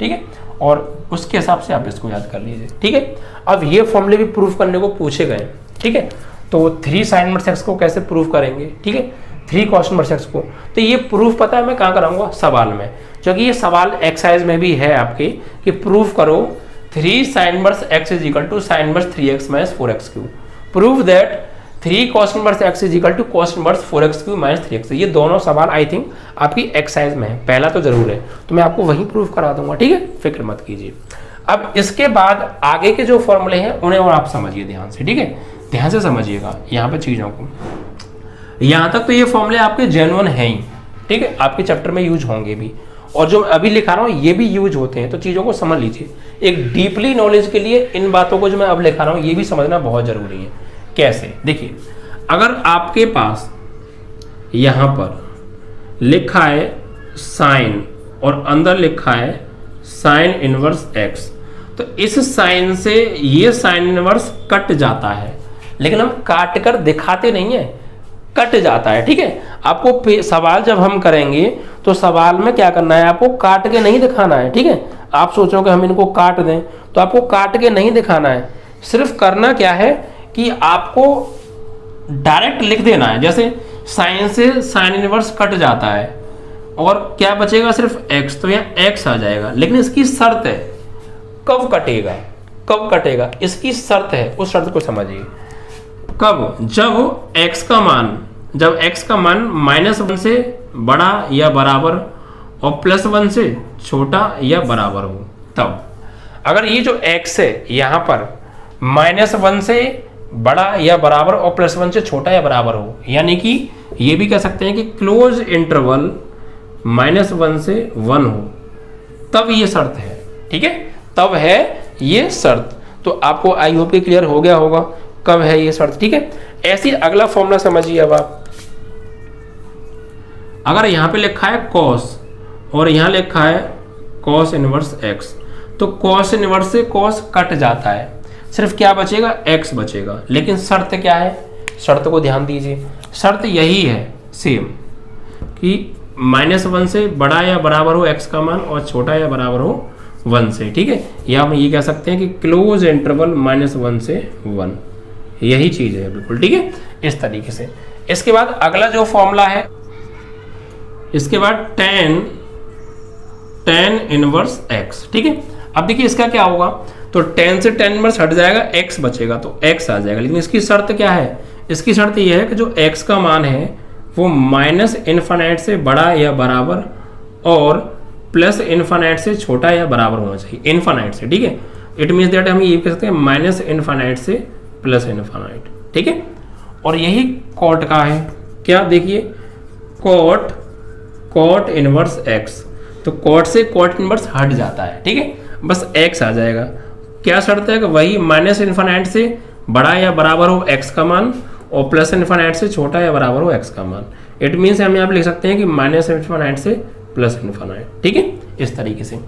ठीक है, और उसके हिसाब से आप इसको याद कर लीजिए। ठीक है, अब ये फॉर्मूले भी प्रूफ करने को पूछे गए। ठीक है, तो 3 sin इनवर्स x को कैसे प्रूफ करेंगे, ठीक है, 3 cos इनवर्स x को। तो ये प्रूफ पता है मैं कहाँ कराऊंगा, सवाल में, क्योंकि ये सवाल एक्सरसाइज में भी है आपके कि प्रूफ करो 3 sin inverse x is equal to sin inverse 3x minus 4x cube, prove that 3 cos inverse x is equal to cos inverse 4x cube minus 3x। ये दोनों सवाल आई थिंक आपकी एक्सरसाइज में है, पहला तो जरूर है, तो मैं आपको वही प्रूफ करा दूंगा, ठीक है, फिक्र मत कीजिए। अब इसके बाद आगे के जो फॉर्मूले हैं उन्हें और आप समझिए ध्यान से, ठीक है, ध्यान से समझिएगा यहाँ पे चीजों को। यहाँ तक तो ये फॉर्मूले आपके जेन्युइन हैं ही, ठीक है, आपके चैप्टर में यूज होंगे भी, और जो अभी लिखा रहा हूँ ये भी यूज होते हैं, तो चीज़ों को समझ लीजिए। एक डीपली नॉलेज के लिए इन बातों को जो मैं अब लिखा रहा हूँ ये भी समझना बहुत जरूरी है। कैसे, देखिए, अगर आपके पास यहाँ पर लिखा है साइन और अंदर लिखा है साइन इनवर्स एक्स, तो इस साइन से ये साइन इनवर्स कट जाता है, लेकिन हम काट कर दिखाते नहीं है, कट जाता है, ठीक है। आपको सवाल जब हम करेंगे तो सवाल में क्या करना है, आपको काट के नहीं दिखाना है, ठीक है। आप सोचो कि हम इनको काट दें, तो आपको काट के नहीं दिखाना है, सिर्फ करना क्या है कि आपको डायरेक्ट लिख देना है। जैसे साइन से साइन इनवर्स कट जाता है और क्या बचेगा, सिर्फ एक्स, तो यहाँ एक्स आ जाएगा, लेकिन इसकी शर्त है कब कटेगा, कब कटेगा इसकी शर्त है, उस शर्त को समझिए। कब, जब x का मान, जब x का मान -1 से बड़ा या बराबर और +1 से छोटा या बराबर हो, तब। अगर ये जो x है यहाँ पर -1 से बड़ा या बराबर और +1 से छोटा या बराबर हो, यानी कि ये भी कह सकते हैं कि क्लोज इंटरवल -1 से 1 हो, तब ये शर्त है, ठीक है, तब है ये शर्त। तो आपको आई होप क्लियर हो गया होगा कब है ये शर्त, ठीक है। ऐसी अगला फॉर्मूला समझिए। अब आप अगर यहां पे लिखा है cos और यहां लिखा है cos इनवर्स x, तो cos इनवर्स से cos कट जाता है, सिर्फ क्या बचेगा, x बचेगा, लेकिन शर्त क्या है, शर्त को ध्यान दीजिए। शर्त यही है सेम कि -1 से बड़ा या बराबर हो x का मान और छोटा या बराबर हो 1 से, ठीक है। या हम ये कह सकते हैं कि क्लोज इंटरवल -1 से 1, यही चीज है बिल्कुल, ठीक है, इस तरीके से। इसके बाद अगला जो फॉर्मूला है, इसके बाद tan इनवर्स x, ठीक है। अब देखिए इसका क्या होगा, तो tan से tan इनवर्स हट जाएगा, x बचेगा, तो x आ जाएगा, लेकिन इसकी शर्त क्या है, इसकी शर्त यह है कि जो x का मान है वो -∞ से बड़ा या बराबर और +∞ से छोटा या बराबर होना चाहिए, इनफाइनाइट से, ठीक है। इट मीन्स दैट हम ये कह सकते हैं -∞ से +∞, ठीक है। और यही कॉट का है, क्या देखिए, कॉट इनवर्स x, तो कॉट से कॉट इनवर्स हट जाता है, ठीक है, बस x आ जाएगा। क्या शर्त है कि वही -∞ से बड़ा या बराबर हो x का मान और +∞ से छोटा या बराबर हो x का मान। इट मीन्स हम यहाँ पे लिख सकते हैं कि -∞ से +∞, ठीक है, इस तरीके से।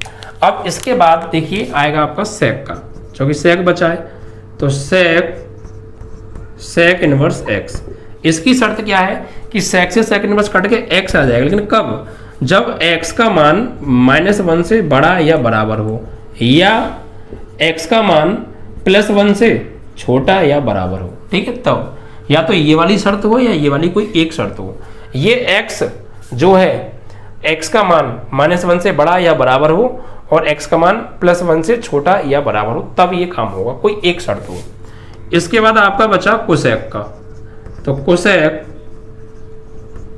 अब इसके बाद देखिए आएगा आपका सेक का, क्योंकि सेक बचा है, तो सेक इनवर्स x, इसकी शर्त क्या है कि सेक से सेक इनवर्स कट के x आ जाएगा, लेकिन कब, जब x का मान -1 से बड़ा या बराबर हो या x का मान +1 से छोटा या बराबर हो, ठीक है, तब। या तो ये वाली शर्त हो या ये वाली कोई एक शर्त हो। ये x जो है, x का मान -1 से बड़ा या बराबर हो और x का मान +1 से छोटा या बराबर हो, तब ये काम होगा, कोई एक शर्त हो। इसके बाद आपका बचा कोसेक का, तो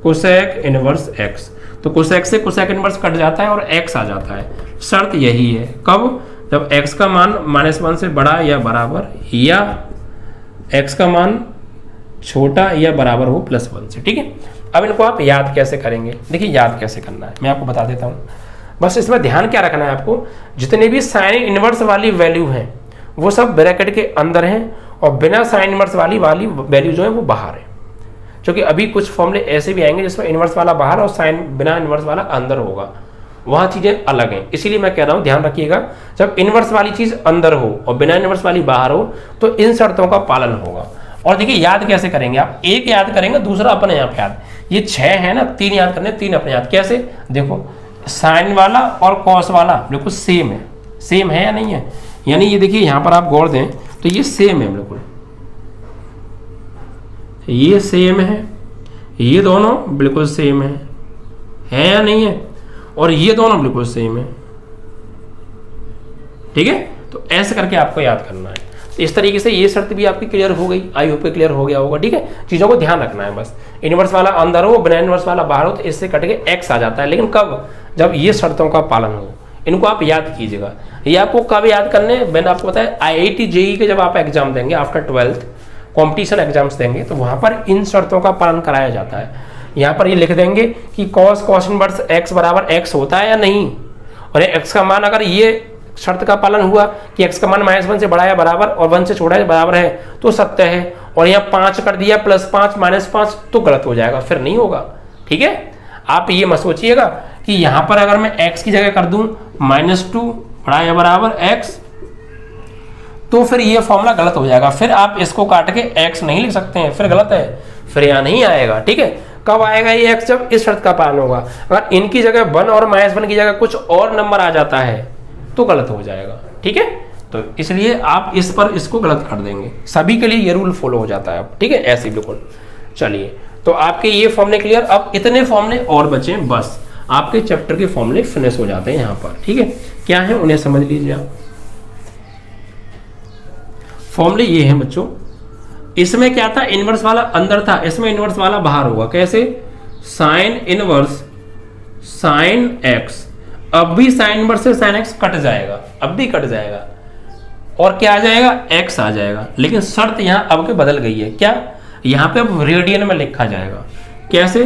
कोसेक इनवर्स x, तो कोसेक से कोसेक इनवर्स कट जाता है और x आ जाता है। शर्त यही है, कब, जब x का मान -1 से बड़ा या बराबर या x का मान छोटा या बराबर हो +1 से, ठीक है। अब इनको आप याद कैसे करेंगे, देखिए याद कैसे करना है मैं आपको बता देता हूँ। बस इसमें ध्यान क्या रखना है आपको, जितने भी साइन इनवर्स वाली वैल्यू हैं वो सब ब्रैकेट के अंदर हैं और बिना साइन इनवर्स वाली वैल्यू जो है वो बाहर है, क्योंकि अभी कुछ फॉर्मूले ऐसे भी आएंगे जिसमें इनवर्स वाला बाहर और साइन बिना इनवर्स वाला अंदर होगा, वहाँ चीज़ें अलग हैं। इसीलिए मैं कह रहा हूँ ध्यान रखिएगा, जब इनवर्स वाली चीज़ अंदर हो और बिना इनवर्स वाली बाहर हो तो इन शर्तों का पालन होगा। और देखिए याद कैसे करेंगे आप, एक याद करेंगे, दूसरा अपने आप याद। ये 6 है ना, 3 याद करने, 3 अपने याद। कैसे, देखो साइन वाला और कॉस वाला बिल्कुल सेम है, सेम है या नहीं है, यानी ये देखिए यहाँ पर आप गौर दें तो ये सेम है बिल्कुल, ये सेम है, ये दोनों बिल्कुल सेम है या नहीं है, और ये दोनों बिल्कुल सेम है। ठीक है, तो ऐसे करके आपको याद करना है। इस तरीके से ये शर्त भी आपकी क्लियर हो गई, आई होप क्लियर हो गया होगा। ठीक है, चीजों को ध्यान रखना है बस। इनवर्स वाला अंदर हो, बिना इनवर्स वाला बाहर हो, तो इससे कट के x आ जाता है। लेकिन कब? जब ये शर्तों का पालन हो। इनको आप याद कीजिएगा। ये आपको कब याद करने? मैंने आपको बताया IIT JEE के जब आप एग्जाम देंगे, आफ्टर 12th कॉम्पिटिशन एग्जाम्स देंगे, तो वहां पर इन शर्तों का पालन कराया जाता है। यहाँ पर ये लिख देंगे कि cos इनवर्स x बराबर x होता है या नहीं, और x का मान अगर ये शर्त का पालन हुआ कि x का मान -1 से बड़ा या बराबर और 1 से छोटा या बराबर है तो सत्य है, और यहाँ 5 कर दिया +5 -5 तो गलत हो जाएगा, फिर नहीं होगा। ठीक है, आप ये मत सोचिएगा कि यहाँ पर अगर मैं x की जगह कर दूं -2 बड़ा या बराबर x, तो फिर ये फॉर्मूला गलत हो जाएगा। फिर आप इसको काट के x नहीं लिख सकते हैं, फिर गलत है, फिर यहाँ नहीं आएगा। ठीक है, कब आएगा ये x? जब इस शर्त का पालन होगा। अगर इनकी जगह 1 और -1 की जगह कुछ और नंबर आ जाता है तो गलत हो जाएगा। ठीक है, तो इसलिए आप इस पर इसको गलत कर देंगे। सभी के लिए ये रूल फॉलो हो जाता है। ठीक है, ऐसे बिल्कुल। चलिए, तो आपके ये फॉर्मूले क्लियर। अब इतने फॉर्मूले और बचे, बस आपके चैप्टर के फॉर्मूले फिनिश हो जाते हैं यहाँ पर। ठीक है, क्या है उन्हें समझ लीजिए आप। फॉर्मूले ये हैं बच्चों। इसमें क्या था? इनवर्स वाला अंदर था, इसमें इनवर्स वाला बाहर होगा। कैसे? Sine inverse sine x. अब भी साइन इनवर्स से साइन एक्स कट जाएगा, अब भी कट जाएगा, और क्या आ जाएगा? एक्स आ जाएगा। लेकिन शर्त यहाँ अब के बदल गई है। क्या? यहाँ पे अब रेडियन में लिखा जाएगा। कैसे?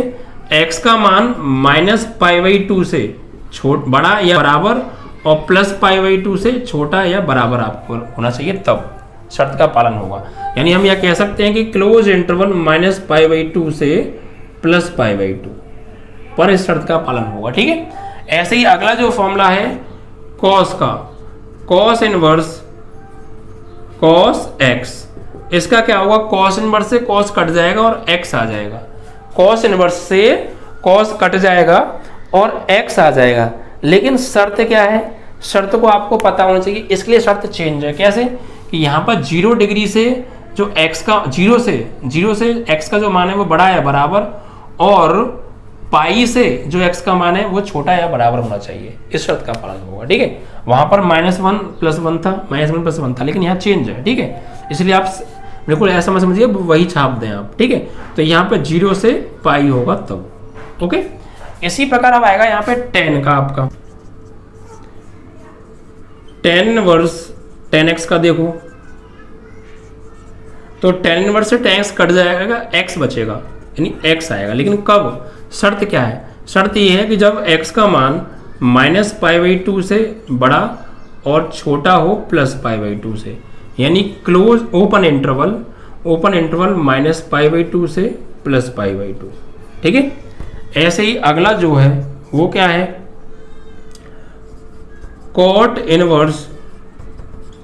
x का मान -π/2 से बड़ा या बराबर और +π/2 से छोटा या बराबर आपको होना चाहिए, तब शर्त का पालन होगा। यानी हम यह कह सकते हैं कि क्लोज इंटरवल -π/2 से +π/2 पर इस शर्त का पालन होगा। ठीक है, ऐसे ही अगला जो फॉर्मूला है cos का, cos इनवर्स cos x, इसका क्या होगा? cos इनवर्स से cos कट जाएगा और x आ जाएगा। cos इनवर्स से cos कट जाएगा और x आ जाएगा। लेकिन शर्त क्या है? शर्त को आपको पता होना चाहिए, इसके लिए शर्त चेंज है। कैसे? कि यहाँ पर 0 डिग्री से जो x का 0 से x का जो मान है वो बड़ा या बराबर, और पाई से जो x का मान है वो छोटा या बराबर होना चाहिए, इस शर्त का पालन होगा। ठीक है, वहां पर -1 + 1 था, -1 + 1 था, लेकिन यहाँ चेंज है। ठीक है, इसलिए आप बिल्कुल ऐसा मत समझिए, वही छाप दें आप। ठीक है, तो यहाँ पे 0 से पाई होगा तब। ओके, इसी प्रकार अब आएगा यहाँ पे tan का, आपका tan इनवर्स tan x का देखो, तो tan इनवर्स से tan x कट जाएगा, x बचेगा, यानी x आएगा। लेकिन कब? शर्त क्या है? शर्त ये है कि जब x का मान -π/2 से बड़ा और छोटा हो +π/2 से, यानी क्लोज ओपन इंटरवल -π/2 से +π/2। ठीक है, ऐसे ही अगला जो है वो क्या है? cot inverse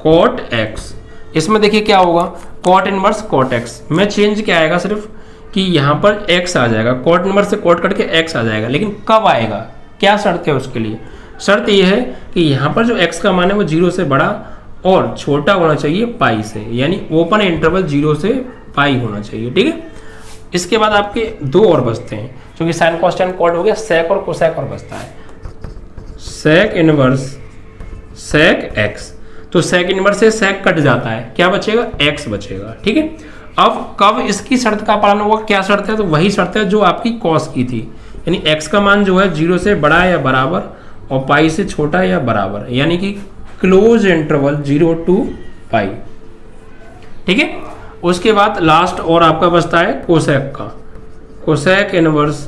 cot x। इसमें देखिए क्या होगा? cot इनवर्स cot x में चेंज क्या आएगा? सिर्फ कि यहाँ पर x आ जाएगा, cot इनवर्स से cot कट के x आ जाएगा। लेकिन कब आएगा? क्या शर्त है उसके लिए? शर्त यह है कि यहाँ पर जो x का मान है वो 0 से बड़ा और छोटा होना चाहिए पाई से, यानी ओपन इंटरवल 0 से पाई होना चाहिए। ठीक है, इसके बाद आपके दो और बचते हैं, क्योंकि साइन कॉस्टेंट कॉट हो गया, सेक और कोसेक और बचता है। सेक इनवर्स सेक एक्स, तो सेक इनवर्स से सेक कट जाता है, क्या बचेगा? एक्स बचेगा। ठीक है, अब कब इसकी शर्त का पालन होगा? क्या शर्त है? तो वही शर्त है जो आपकी कॉस की थी, यानी एक्स का मान जो है 0 से बड़ा या बराबर और पाई से छोटा या बराबर, यानी कि क्लोज इंटरवल 0 to पाई। ठीक है, उसके बाद लास्ट और आपका बचता है कोसेक का, कोसेक इनवर्स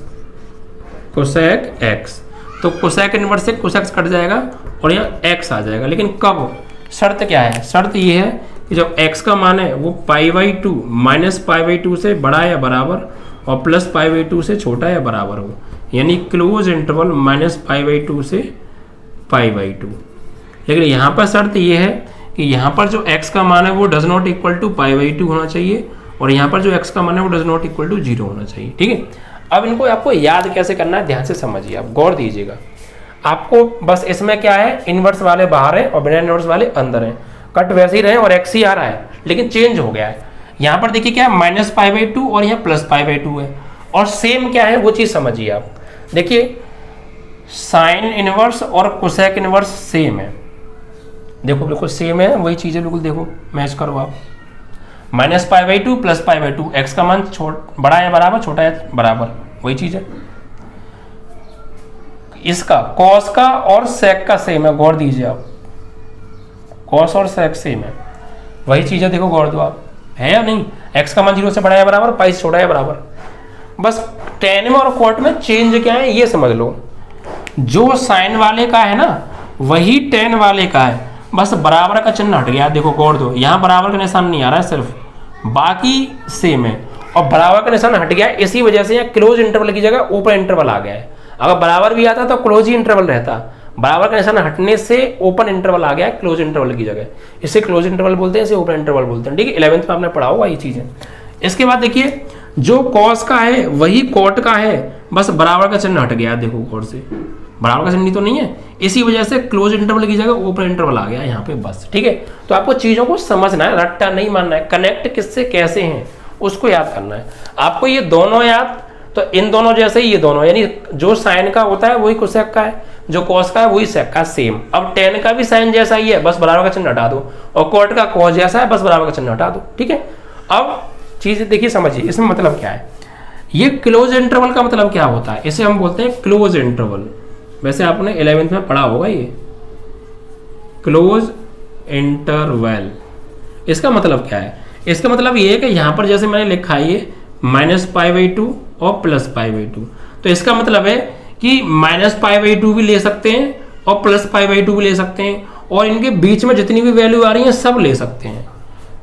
कोसेक एक्स। तो कोसेक इनवर्स से कोसेक कट जाएगा और यहाँ एक्स आ जाएगा। लेकिन कब? शर्त क्या है? शर्त ये है कि जब x का मान है वो π/2 -π/2 से बड़ा या बराबर और +π/2 से छोटा या बराबर हो, यानी क्लोज इंटरवल -π/2 से π/2। लेकिन यहाँ पर शर्त ये है कि यहाँ पर जो x का मान है वो डज नॉट इक्वल टू π/2 होना चाहिए और यहाँ पर जो x का मान है वो डज नॉट इक्वल टू 0 होना चाहिए। ठीक है, अब इनको आपको याद कैसे करना है, ध्यान से समझिए, आप गौर दीजिएगा। आपको बस इसमें क्या है, इनवर्स वाले बाहर है और बिना इनवर्स वाले अंदर है, कट वैसे ही रहे और एक्स ही आ रहा है, लेकिन चेंज हो गया है। यहाँ पर देखिए क्या है, -π/2 और यहाँ +π/2 है। और सेम क्या है वो चीज़ समझिए आप। देखिए साइन इनवर्स और कोसेक इनवर्स सेम है, देखो बिल्कुल सेम है, वही चीज़ है बिल्कुल। देखो मैच करो आप, -π/2 +π/2, x का मान बड़ा है बराबर, छोटा है बराबर, वही चीज़ है। इसका कॉस का और सेक का सेम है, गौर दीजिए आप, कॉस और सेक सेम है, वही चीज़ है। देखो गौर दो आप, है या नहीं, x का मान 0 से बड़ा है बराबर, पाई से छोटा है बराबर। बस टेन में और कॉट में चेंज क्या है ये समझ लो। जो साइन वाले का है ना वही टेन वाले का है, बस बराबर का चिन्ह हट गया। देखो गौर दो, यहाँ बराबर का निशान नहीं आ रहा है सिर्फ, बाकी सेम है। और बराबर का निशान हट गया, इसी वजह से यहाँ क्लोज इंटरवल की जगह ओपन इंटरवल आ गया है। अगर बराबर भी आता तो क्लोज ही इंटरवल रहता, बराबर का निशान हटने से ओपन इंटरवल आ गया है क्लोज इंटरवल की जगह। इसे क्लोज इंटरवल बोलते हैं, इसे ओपन इंटरवल बोलते हैं। ठीक है, 11th में आपने पढ़ा होगा ये चीजें। इसके बाद देखिए जो कॉस का है वही कॉट का है, बस बराबर का चिन्ह हट गया। देखो गौर से, बराबर का चिन्ह तो नहीं है, इसी वजह से क्लोज इंटरवल की जगह ओपन इंटरवल आ गया यहाँ पे, बस। ठीक है, तो आपको चीजों को समझना है, रट्टा नहीं मानना है। कनेक्ट किससे कैसे हैं उसको याद करना है आपको। ये दोनों याद, तो इन दोनों जैसे ही ये दोनों, यानी जो साइन का होता है वही कोसेक का है, जो कॉस का है वही सेक का, सेम। अब टेन का भी साइन जैसा ही है, बस बराबर का चिन्ह हटा दो, और कॉट का कॉस जैसा है, बस बराबर का चिन्ह हटा दो। ठीक है, अब चीज देखिए समझिए, इसमें मतलब क्या है। ये क्लोज इंटरवल का मतलब क्या होता है, इसे हम बोलते हैं क्लोज इंटरवल। वैसे आपने 11th में पढ़ा होगा ये क्लोज इंटरवल। इसका मतलब क्या है, इसका मतलब ये है कि यहां पर जैसे मैंने लिखा है ये -π/2 और +π/2, तो इसका मतलब है कि -π/2 भी ले सकते हैं और +π/2 भी ले सकते हैं, और इनके बीच में जितनी भी वैल्यू आ रही है सब ले सकते हैं।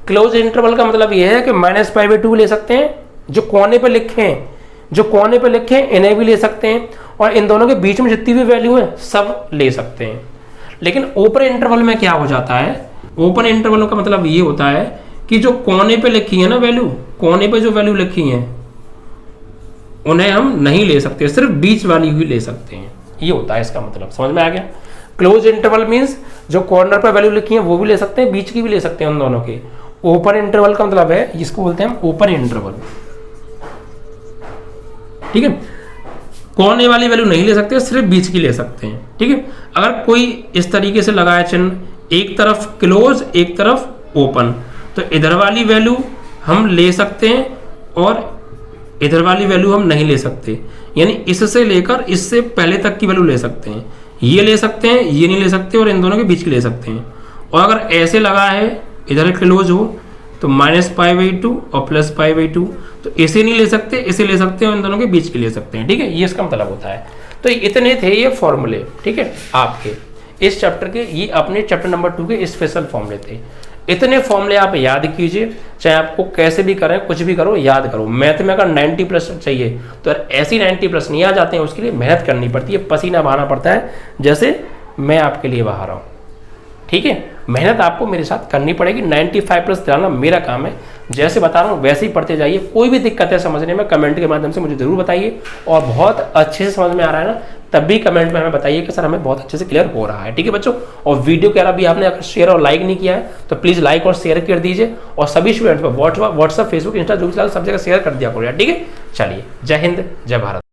क्लोज इंटरवल का मतलब यह है कि -π/2 ले सकते हैं, जो कोने पे लिखे हैं, जो कोने पे लिखे हैं इन्हें भी ले सकते हैं, और इन दोनों के बीच में जितनी भी वैल्यू है सब ले सकते हैं। लेकिन ओपन इंटरवल में क्या हो जाता है, ओपन इंटरवल का मतलब ये होता है कि जो कोने पे लिखी है ना वैल्यू, कोने पे जो वैल्यू लिखी है उन्हें हम नहीं ले सकते, सिर्फ बीच वाली ही ले सकते हैं। ये होता है इसका मतलब, समझ में आ गया। क्लोज इंटरवल मीन्स जो कॉर्नर पर वैल्यू लिखी है वो भी ले सकते हैं, बीच की भी ले सकते हैं, उन दोनों के। ओपन इंटरवल का मतलब है, जिसको बोलते हैं हम ओपन इंटरवल। ठीक है, कोने वाली वैल्यू नहीं ले सकते, सिर्फ बीच की ले सकते हैं। ठीक है, अगर कोई इस तरीके से लगाया चिन्ह, एक तरफ क्लोज एक तरफ ओपन, तो इधर वाली वैल्यू हम ले सकते हैं और इधर वाली वैल्यू हम नहीं ले सकते, यानी इससे लेकर इससे पहले तक की वैल्यू ले सकते हैं। ये ले सकते हैं, ये नहीं ले सकते, और इन दोनों के बीच की ले सकते हैं। और अगर ऐसे लगा है, इधर क्लोज हो, तो -π/2 और +π/2, तो इसे नहीं ले सकते, इसे ले सकते हैं, और इन दोनों के बीच के ले सकते हैं। ठीक है, ये इसका मतलब होता है। तो इतने थे ये फॉर्मूले, ठीक है, आपके इस चैप्टर के, ये अपने चैप्टर नंबर 2 के स्पेशल फॉर्मूले थे। इतने फॉर्मूले आप याद कीजिए, चाहे आपको कैसे भी करें, कुछ भी करो, याद करो। मैथ में अगर 90+ चाहिए तो ऐसी 90+ नहीं आ जाते हैं, उसके लिए मेहनत करनी पड़ती है, पसीना बहाना पड़ता है, जैसे मैं आपके लिए बहा रहा हूँ। ठीक है, मेहनत आपको मेरे साथ करनी पड़ेगी। 95+ दिलाना मेरा काम है, जैसे बता रहा हूँ वैसे ही पढ़ते जाइए। कोई भी दिक्कत है समझने में, कमेंट के माध्यम से मुझे जरूर बताइए, और बहुत अच्छे से समझ में आ रहा है ना, तब भी कमेंट में हमें बताइए कि सर हमें बहुत अच्छे से क्लियर हो रहा है। ठीक है बच्चों, और वीडियो के अलावा भी आपने अगर शेयर और लाइक नहीं किया है तो प्लीज लाइक और शेयर कर दीजिए, और सभी स्टूडेंट्स पर व्हाट्सएप, फेसबुक, इंस्टा जो भी चला सब जगह शेयर कर दिया करो यार। ठीक है, चलिए, जय हिंद, जय भारत।